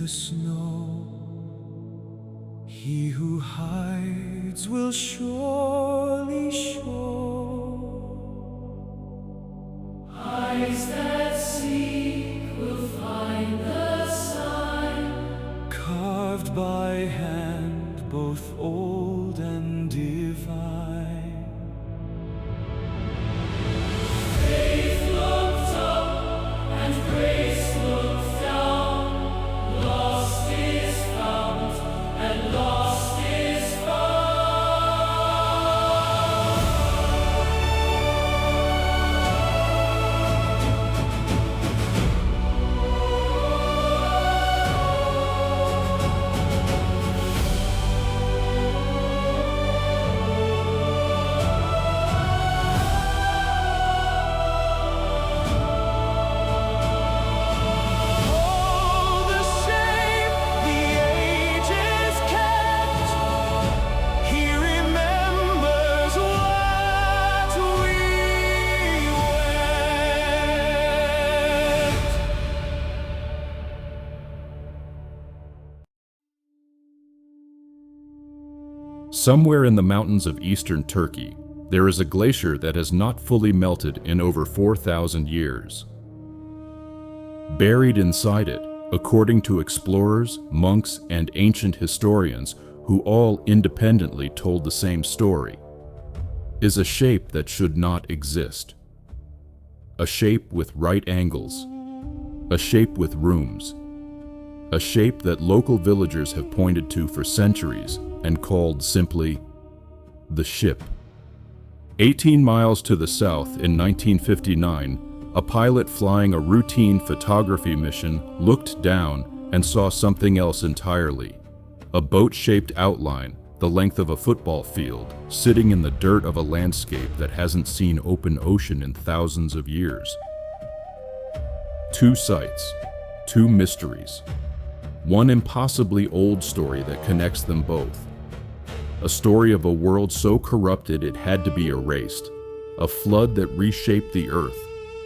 the snow. He who hides will surely show. Eyes that seek will find the sign, Carved by hand, both old and divine. faith looked up and grace looked down. Lost is found and lost is Oh, the shape the ages kept. He remembers what we wept. Somewhere in the mountains of eastern Turkey, there is a glacier that has not fully melted in over 4,000 years. Buried inside it, according to explorers, monks, and ancient historians who all independently told the same story, is a shape that should not exist. A shape with right angles. A shape with rooms. A shape that local villagers have pointed to for centuries and called simply the ship. 18 miles to the south in 1959, a pilot flying a routine photography mission looked down and saw something else entirely. A boat-shaped outline, the length of a football field, sitting in the dirt of a landscape that hasn't seen open ocean in thousands of years. Two sights, two mysteries. One impossibly old story that connects them both. A story of a world so corrupted it had to be erased, a flood that reshaped the earth,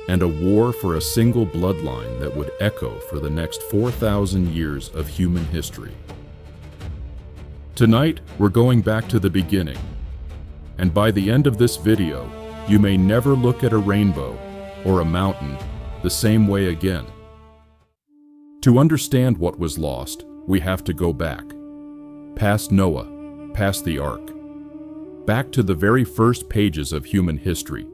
and a war for a single bloodline that would echo for the next 4,000 years of human history. Tonight, we're going back to the beginning, and by the end of this video, you may never look at a rainbow or a mountain the same way again. To understand what was lost, we have to go back. Past Noah, past the Ark. Back to the very first pages of human history,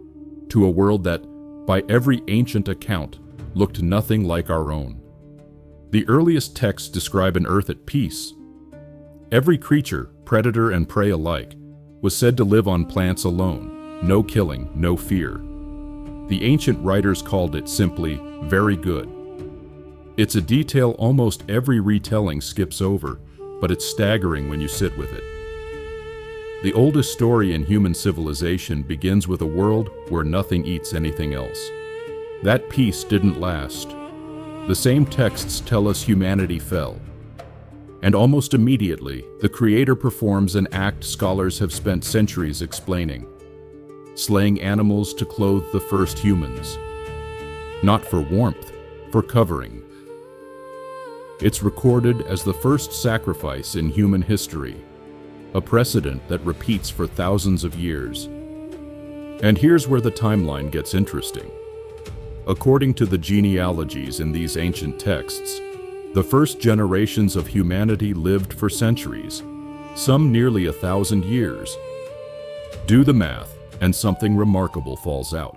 to a world that, by every ancient account, looked nothing like our own. The earliest texts describe an earth at peace. Every creature, predator and prey alike, was said to live on plants alone, no killing, no fear. The ancient writers called it simply, very good. It's a detail almost every retelling skips over, but it's staggering when you sit with it. The oldest story in human civilization begins with a world where nothing eats anything else. That peace didn't last. The same texts tell us humanity fell. And almost immediately, the Creator performs an act scholars have spent centuries explaining: slaying animals to clothe the first humans. Not for warmth, for covering. It's recorded as the first sacrifice in human history, a precedent that repeats for thousands of years. And here's where the timeline gets interesting. According to the genealogies in these ancient texts, the first generations of humanity lived for centuries, some nearly 1,000 years. Do the math, and something remarkable falls out.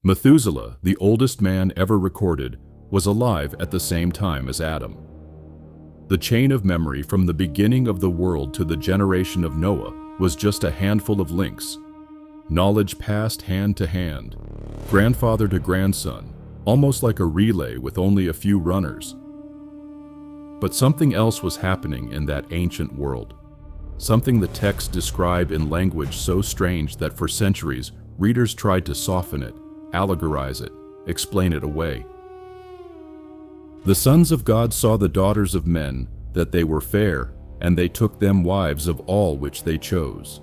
Methuselah, the oldest man ever recorded, was alive at the same time as Adam. The chain of memory from the beginning of the world to the generation of Noah was just a handful of links. Knowledge passed hand to hand, grandfather to grandson, almost like a relay with only a few runners. But something else was happening in that ancient world. Something the texts describe in language so strange that for centuries, readers tried to soften it, allegorize it, explain it away. The sons of God saw the daughters of men, that they were fair, and they took them wives of all which they chose.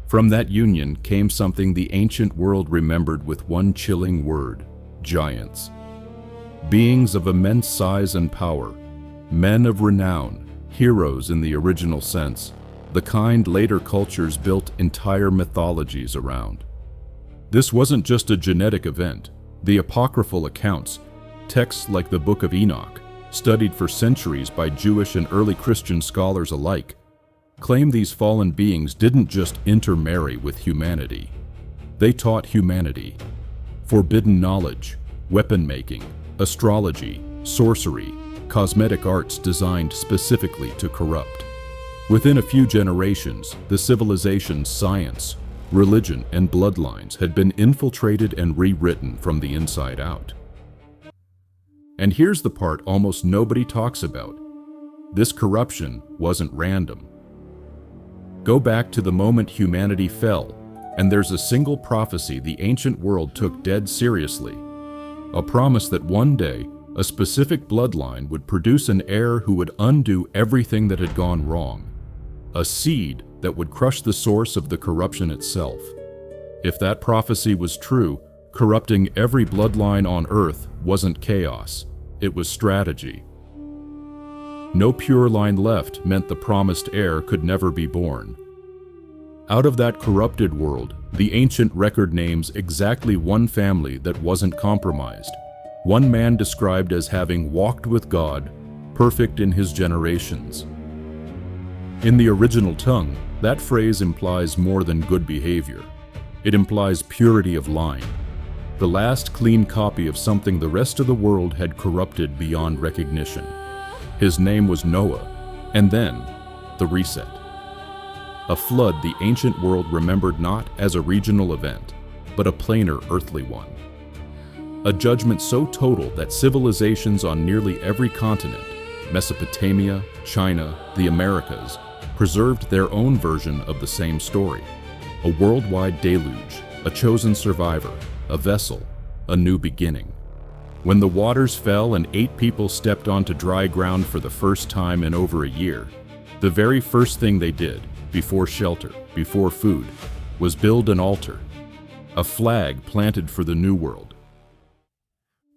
From that union came something the ancient world remembered with one chilling word: giants. beings of immense size and power, men of renown, heroes in the original sense, the kind later cultures built entire mythologies around. This wasn't just a genetic event. The apocryphal accounts, texts like the Book of Enoch, studied for centuries by Jewish and early Christian scholars alike, claim these fallen beings didn't just intermarry with humanity. They taught humanity forbidden knowledge, weapon making, astrology, sorcery, cosmetic arts designed specifically to corrupt. Within a few generations, the civilization's science, religion, and bloodlines had been infiltrated and rewritten from the inside out. And here's the part almost nobody talks about. This corruption wasn't random. Go back to the moment humanity fell, and there's a single prophecy the ancient world took dead seriously. A promise that one day, a specific bloodline would produce an heir who would undo everything that had gone wrong. A seed that would crush the source of the corruption itself. If that prophecy was true, corrupting every bloodline on Earth wasn't chaos, it was strategy. No pure line left meant the promised heir could never be born. Out of that corrupted world, the ancient record names exactly one family that wasn't compromised, one man described as having walked with God, perfect in his generations. In the original tongue, that phrase implies more than good behavior. It implies purity of line, the last clean copy of something the rest of the world had corrupted beyond recognition. His name was Noah, and then the reset. A flood the ancient world remembered not as a regional event, but a plainer earthly one. A judgment so total that civilizations on nearly every continent, Mesopotamia, China, the Americas, preserved their own version of the same story. A worldwide deluge, a chosen survivor, a vessel, a new beginning. When the waters fell and 8 people stepped onto dry ground for the first time in over a year, the very first thing they did, before shelter, before food, was build an altar, a flag planted for the new world.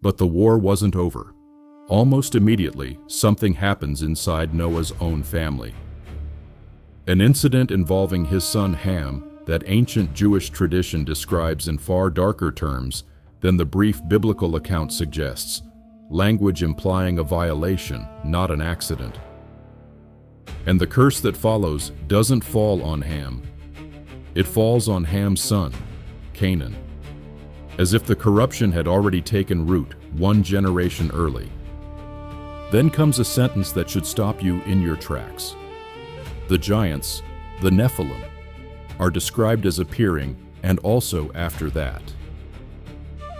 But the war wasn't over. Almost immediately, something happens inside Noah's own family. An incident involving his son Ham that ancient Jewish tradition describes in far darker terms than the brief biblical account suggests, language implying a violation, not an accident. And the curse that follows doesn't fall on Ham. It falls on Ham's son, Canaan, as if the corruption had already taken root 1 generation early. Then comes a sentence that should stop you in your tracks. The giants, the Nephilim, are described as appearing and also after that.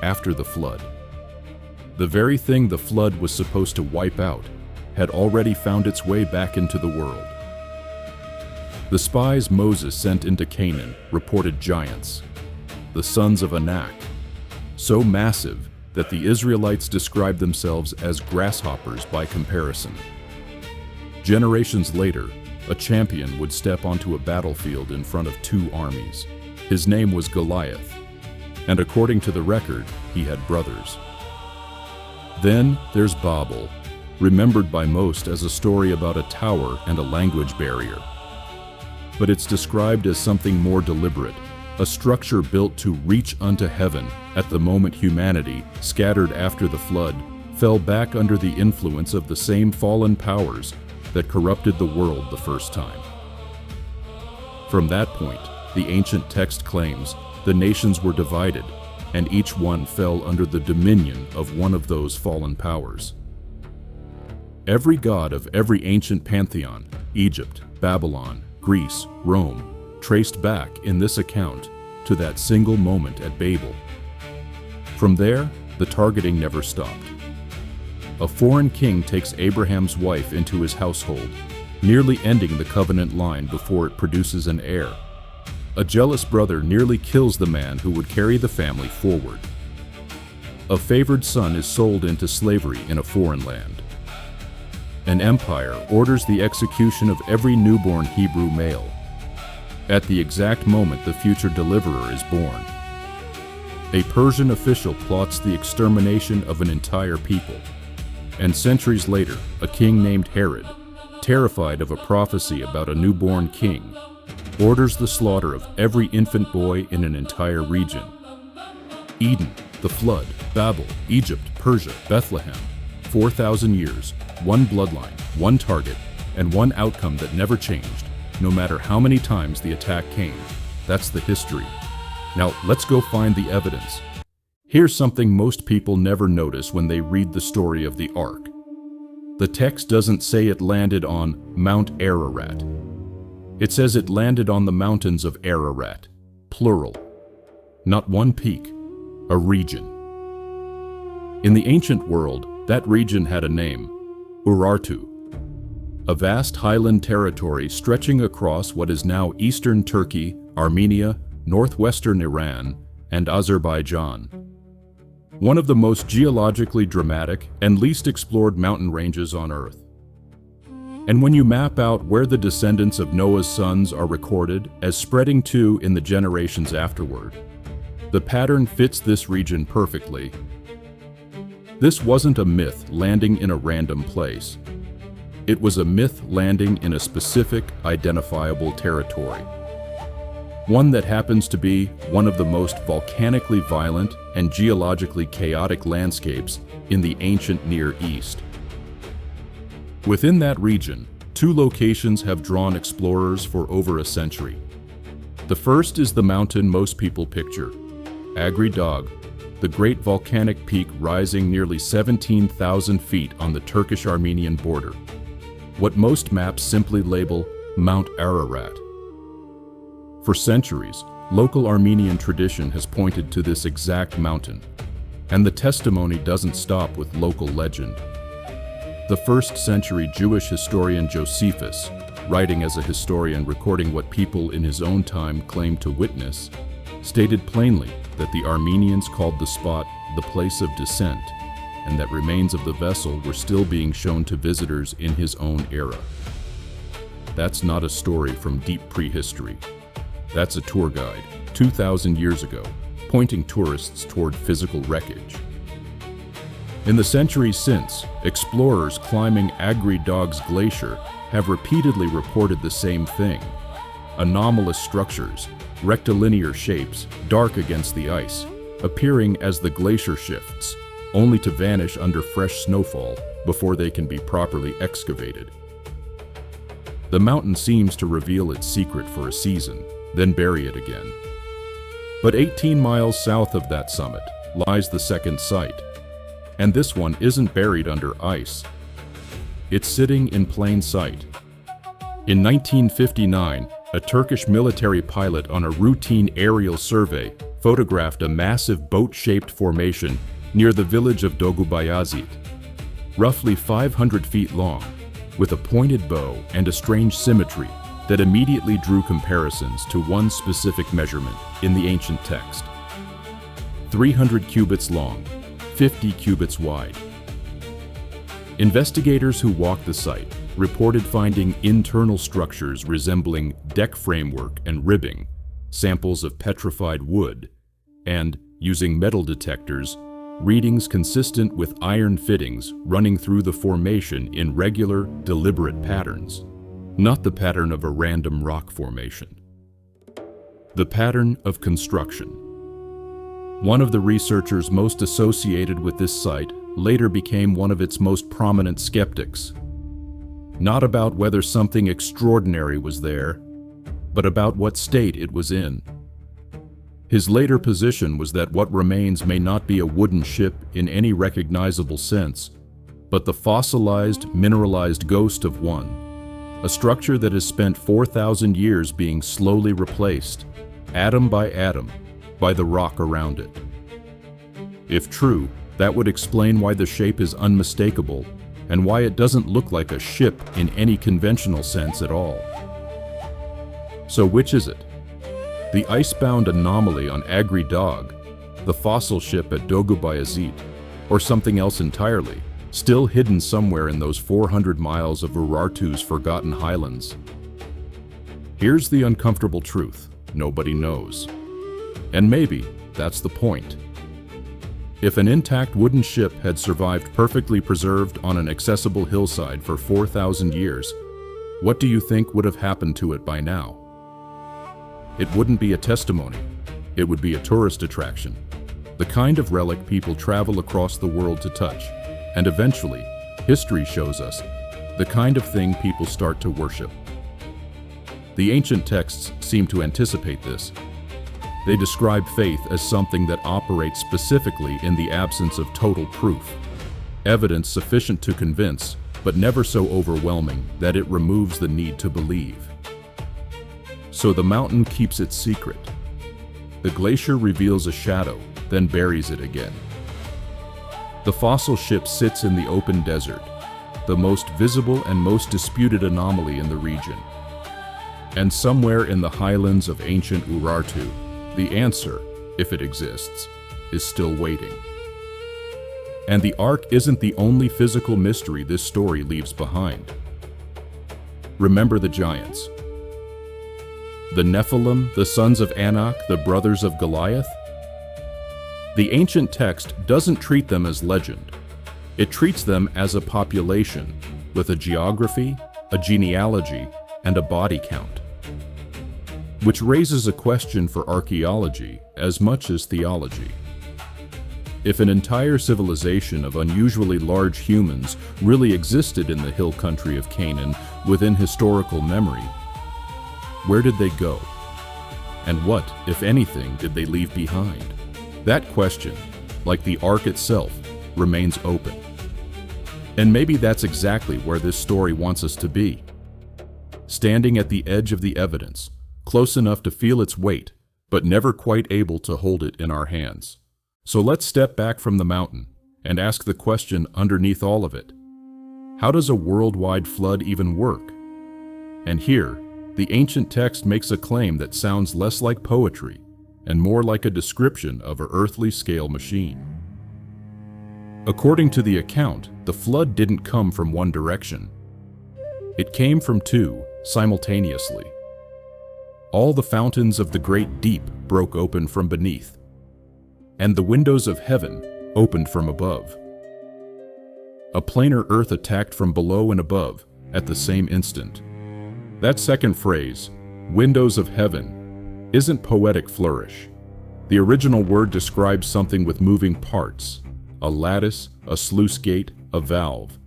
After the flood. The very thing the flood was supposed to wipe out had already found its way back into the world. The spies Moses sent into Canaan reported giants, the sons of Anak, so massive that the Israelites described themselves as grasshoppers by comparison. Generations later, a champion would step onto a battlefield in front of 2 armies. His name was Goliath, and according to the record, he had brothers. Then there's Babel, remembered by most as a story about a tower and a language barrier. But it's described as something more deliberate, a structure built to reach unto heaven at the moment humanity, scattered after the flood, fell back under the influence of the same fallen powers that corrupted the world the first time. From that point, the ancient text claims the nations were divided, and each one fell under the dominion of one of those fallen powers. Every god of every ancient pantheon, Egypt, Babylon, Greece, Rome, traced back in this account to that single moment at Babel. From there, the targeting never stopped. A foreign king takes Abraham's wife into his household, nearly ending the covenant line before it produces an heir. A jealous brother nearly kills the man who would carry the family forward. A favored son is sold into slavery in a foreign land. An empire orders the execution of every newborn Hebrew male. At the exact moment the future deliverer is born. A Persian official plots the extermination of an entire people. And centuries later, a king named Herod, terrified of a prophecy about a newborn king, orders the slaughter of every infant boy in an entire region. Eden, the flood, Babel, Egypt, Persia, Bethlehem. 4,000 years, one bloodline, one target, and one outcome that never changed, no matter how many times the attack came. That's the history. Now, let's go find the evidence. Here's something most people never notice when they read the story of the Ark. The text doesn't say it landed on Mount Ararat. It says it landed on the mountains of Ararat, plural. Not one peak, a region. In the ancient world, that region had a name, Urartu, a vast highland territory stretching across what is now eastern Turkey, Armenia, northwestern Iran, and Azerbaijan. One of the most geologically dramatic and least explored mountain ranges on Earth. And when you map out where the descendants of Noah's sons are recorded as spreading to in the generations afterward, the pattern fits this region perfectly. This wasn't a myth landing in a random place. It was a myth landing in a specific, identifiable territory. One that happens to be one of the most volcanically violent and geologically chaotic landscapes in the ancient Near East. Within that region, two locations have drawn explorers for over a century. The first is the mountain most people picture, Agri Dağ, the great volcanic peak rising nearly 17,000 feet on the Turkish-Armenian border. What most maps simply label Mount Ararat. For centuries, local Armenian tradition has pointed to this exact mountain, and the testimony doesn't stop with local legend. The first-century Jewish historian Josephus, writing as a historian recording what people in his own time claimed to witness, stated plainly that the Armenians called the spot the place of descent, and that remains of the vessel were still being shown to visitors in his own era. That's not a story from deep prehistory. That's a tour guide, 2,000 years ago, pointing tourists toward physical wreckage. In the centuries since, explorers climbing Agri Dağ's glacier have repeatedly reported the same thing. Anomalous structures, rectilinear shapes, dark against the ice, appearing as the glacier shifts, only to vanish under fresh snowfall before they can be properly excavated. The mountain seems to reveal its secret for a season, then bury it again. But 18 miles south of that summit lies the second site, and this one isn't buried under ice. It's sitting in plain sight. In 1959, a Turkish military pilot on a routine aerial survey photographed a massive boat-shaped formation near the village of Dogubayazit, roughly 500 feet long, with a pointed bow and a strange symmetry that immediately drew comparisons to one specific measurement in the ancient text. 300 cubits long, 50 cubits wide. Investigators who walked the site reported finding internal structures resembling deck framework and ribbing, samples of petrified wood, and, using metal detectors, readings consistent with iron fittings running through the formation in regular, deliberate patterns, not the pattern of a random rock formation. The pattern of construction. One of the researchers most associated with this site later became one of its most prominent skeptics. Not about whether something extraordinary was there, but about what state it was in. His later position was that what remains may not be a wooden ship in any recognizable sense, but the fossilized, mineralized ghost of one, a structure that has spent 4,000 years being slowly replaced, atom by atom, by the rock around it. If true, that would explain why the shape is unmistakable and why it doesn't look like a ship in any conventional sense at all. So which is it? The icebound anomaly on Agri Dağ, the fossil ship at Dogubayazit, or something else entirely, still hidden somewhere in those 400 miles of Urartu's forgotten highlands? Here's the uncomfortable truth: nobody knows. And maybe, that's the point. If an intact wooden ship had survived perfectly preserved on an accessible hillside for 4,000 years, what do you think would have happened to it by now? It wouldn't be a testimony. It would be a tourist attraction, the kind of relic people travel across the world to touch, and eventually, history shows us, the kind of thing people start to worship. The ancient texts seem to anticipate this. They describe faith as something that operates specifically in the absence of total proof, evidence sufficient to convince, but never so overwhelming that it removes the need to believe. So the mountain keeps its secret. The glacier reveals a shadow, then buries it again. The fossil ship sits in the open desert, the most visible and most disputed anomaly in the region. And somewhere in the highlands of ancient Urartu, the answer, if it exists, is still waiting. And the Ark isn't the only physical mystery this story leaves behind. Remember the giants. The Nephilim, the sons of Anak, the brothers of Goliath? The ancient text doesn't treat them as legend. It treats them as a population, with a geography, a genealogy, and a body count. Which raises a question for archaeology as much as theology. If an entire civilization of unusually large humans really existed in the hill country of Canaan within historical memory, where did they go? And what, if anything, did they leave behind? That question, like the Ark itself, remains open. And maybe that's exactly where this story wants us to be. Standing at the edge of the evidence, close enough to feel its weight, but never quite able to hold it in our hands. So let's step back from the mountain and ask the question underneath all of it. How does a worldwide flood even work? And here, the ancient text makes a claim that sounds less like poetry and more like a description of an earthly scale machine. According to the account, the flood didn't come from one direction. It came from two simultaneously. All the fountains of the great deep broke open from beneath, and the windows of heaven opened from above. A planar earth attacked from below and above at the same instant. That second phrase, windows of heaven, isn't poetic flourish. The original word describes something with moving parts, a lattice, a sluice gate, a valve.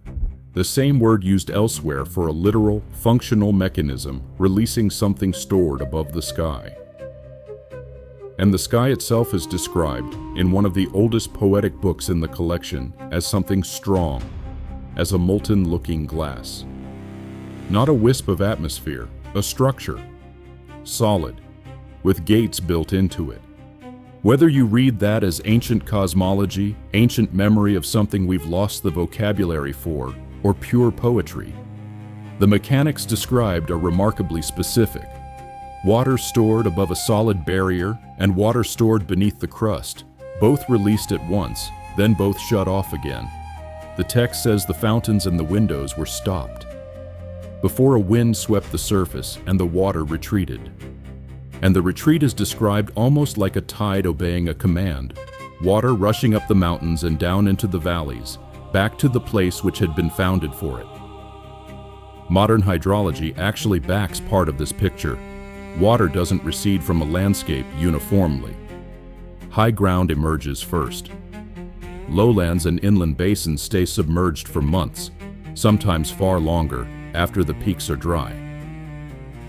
The same word used elsewhere for a literal, functional mechanism releasing something stored above the sky. And the sky itself is described in one of the oldest poetic books in the collection as something strong, as a molten-looking glass. Not a wisp of atmosphere, a structure, solid, with gates built into it. Whether you read that as ancient cosmology, ancient memory of something we've lost the vocabulary for, or pure poetry, the mechanics described are remarkably specific. Water stored above a solid barrier and water stored beneath the crust, both released at once, then both shut off again. The text says the fountains and the windows were stopped before a wind swept the surface and the water retreated. And the retreat is described almost like a tide obeying a command, water rushing up the mountains and down into the valleys, back to the place which had been founded for it. Modern hydrology actually backs part of this picture. Water doesn't recede from a landscape uniformly. High ground emerges first. Lowlands and inland basins stay submerged for months, sometimes far longer, after the peaks are dry.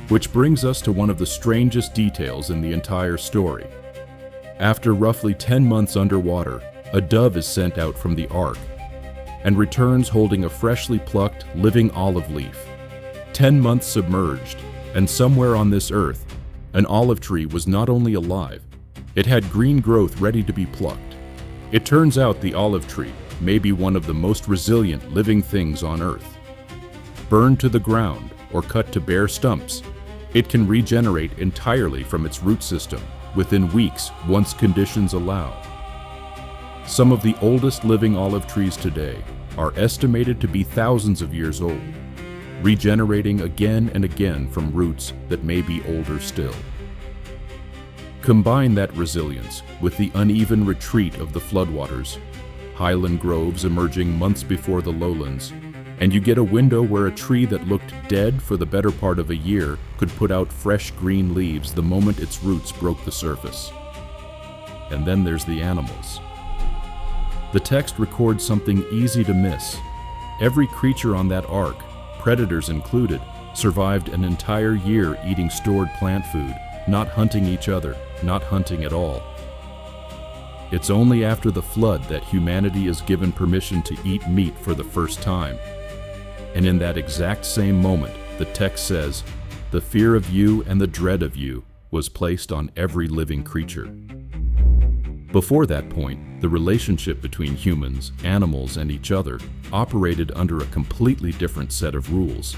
Which brings us to one of the strangest details in the entire story. After roughly 10 months underwater, a dove is sent out from the Ark and returns holding a freshly plucked living olive leaf. 10 months submerged, and somewhere on this earth, an olive tree was not only alive, it had green growth ready to be plucked. It turns out the olive tree may be one of the most resilient living things on earth. Burned to the ground or cut to bare stumps, it can regenerate entirely from its root system within weeks once conditions allow. Some of the oldest living olive trees today are estimated to be thousands of years old, regenerating again and again from roots that may be older still. Combine that resilience with the uneven retreat of the floodwaters, highland groves emerging months before the lowlands, and you get a window where a tree that looked dead for the better part of a year could put out fresh green leaves the moment its roots broke the surface. And then there's the animals. The text records something easy to miss. Every creature on that ark, predators included, survived an entire year eating stored plant food, not hunting each other, not hunting at all. It's only after the flood that humanity is given permission to eat meat for the first time. And in that exact same moment, the text says, "The fear of you and the dread of you was placed on every living creature." Before that point, the relationship between humans, animals, and each other operated under a completely different set of rules,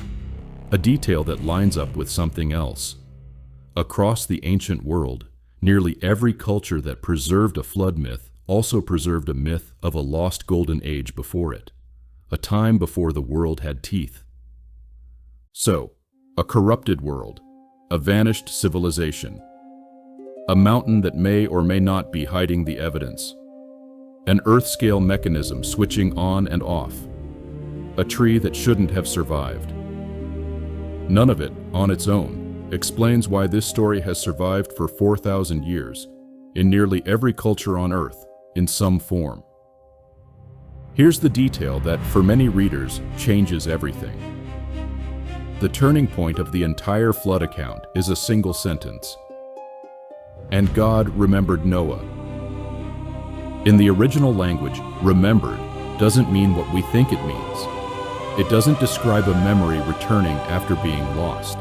a detail that lines up with something else. Across the ancient world, nearly every culture that preserved a flood myth also preserved a myth of a lost golden age before it, a time before the world had teeth. So, a corrupted world, a vanished civilization, a mountain that may or may not be hiding the evidence, an Earth-scale mechanism switching on and off, a tree that shouldn't have survived. None of it, on its own, explains why this story has survived for 4,000 years, in nearly every culture on Earth, in some form. Here's the detail that, for many readers, changes everything. The turning point of the entire flood account is a single sentence. "And God remembered Noah." In the original language, remembered doesn't mean what we think it means. It doesn't describe a memory returning after being lost.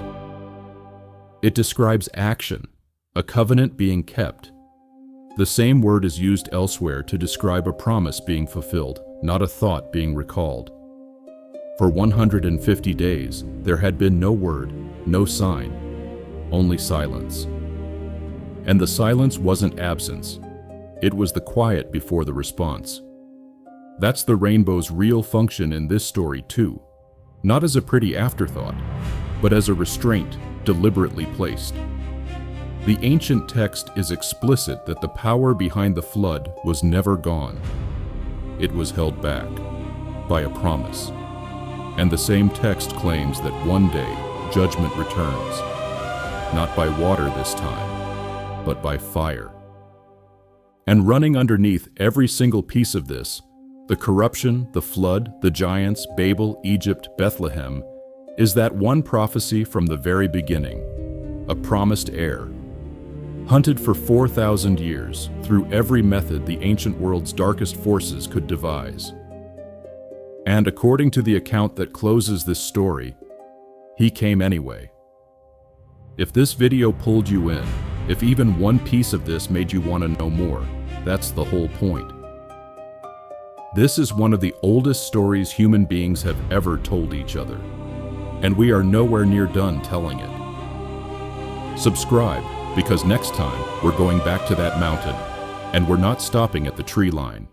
It describes action, a covenant being kept. The same word is used elsewhere to describe a promise being fulfilled, not a thought being recalled. For 150 days, there had been no word, no sign, only silence. And the silence wasn't absence. It was the quiet before the response. That's the rainbow's real function in this story too, not as a pretty afterthought, but as a restraint deliberately placed. The ancient text is explicit that the power behind the flood was never gone. It was held back by a promise. And the same text claims that one day judgment returns, not by water this time, but by fire. And running underneath every single piece of this, the corruption, the flood, the giants, Babel, Egypt, Bethlehem, is that one prophecy from the very beginning, a promised heir, hunted for 4,000 years through every method the ancient world's darkest forces could devise. And according to the account that closes this story, he came anyway. If this video pulled you in, if even one piece of this made you want to know more, that's the whole point. This is one of the oldest stories human beings have ever told each other, and we are nowhere near done telling it. Subscribe, because next time we're going back to that mountain, and we're not stopping at the tree line.